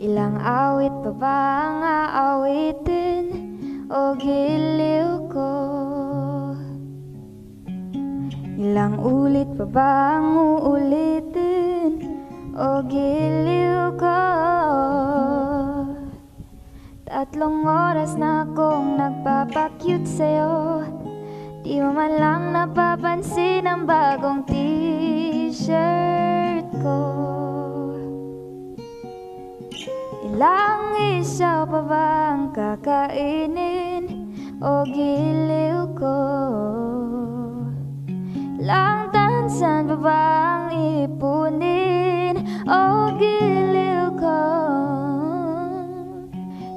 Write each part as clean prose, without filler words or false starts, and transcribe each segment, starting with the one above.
Ilang awit pa ba ang aawitin o giliw ko? Ilang ulit pa ba ang uulitin o giliw ko? 3 oras na akong nagpapakyut sa'yo, di mo man lang napapansin ang bagong t-shirt ko. Ilang isaw pa ba ang kakainin o giliw ko? Ilang tansan pa ba ang ipunin o giliw ko?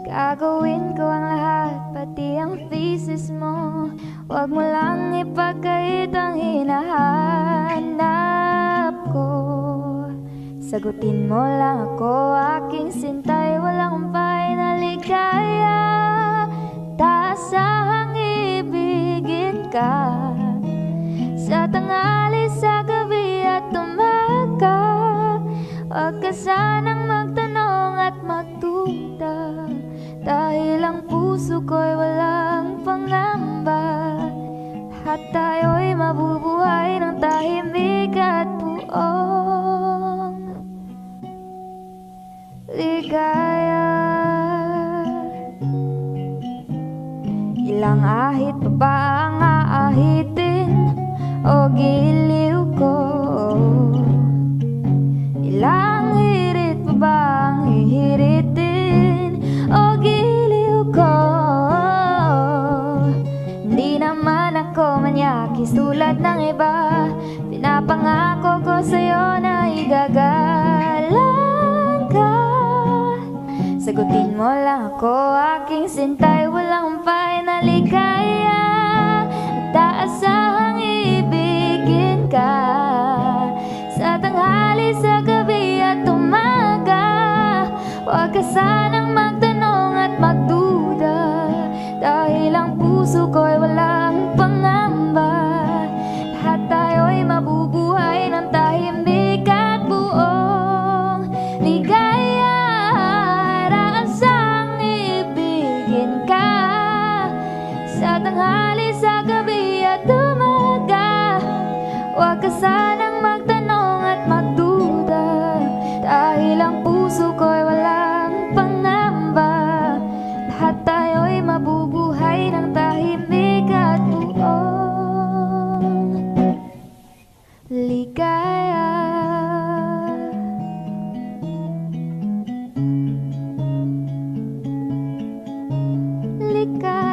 Gagawin ko ang lahat, pati ang thesis mo. Huwag mo lang ipagkait ang hinahanap ko. Sagutin mo lang ako, aking sintay, walang umpay na ligaya. Taasahang ibigin ka sa tanghali, sa gabi at umaga. Huwag ka sanang magtanong at magduda, dahil ang puso ko'y walang pangamba. Lahat tayo'y mabubuhay ng tahimik at buong ligaya. Ilang ahit pa ba ang aahitin o giliw ko? Ilang hirit pa ba ang hihiritin o giliw ko? Hindi naman ako manyakis tulad ng iba. Pinapangako ko sa'yo na igagalang ka. Sagutin mo lang ako, aking sintay, walang umpay na ligaya. At taasahang ibigin ka sa tanghali, sa gabi at umaga. Huwag ka sanang magtanong at magduda, dahil ang puso ko'y walang pangamba. Lahat tayo'y mabubuhay ng tahimik at buong ligaya. Raasang ibigin ka sa tanghali, sa gabi at umaga. Huwag ka sanang magtanong at magduda, dahil ang puso ko'y walang pangamba. Lahat tayo'y mabubuhay ng tahimik at buong ligaya. Ligaya.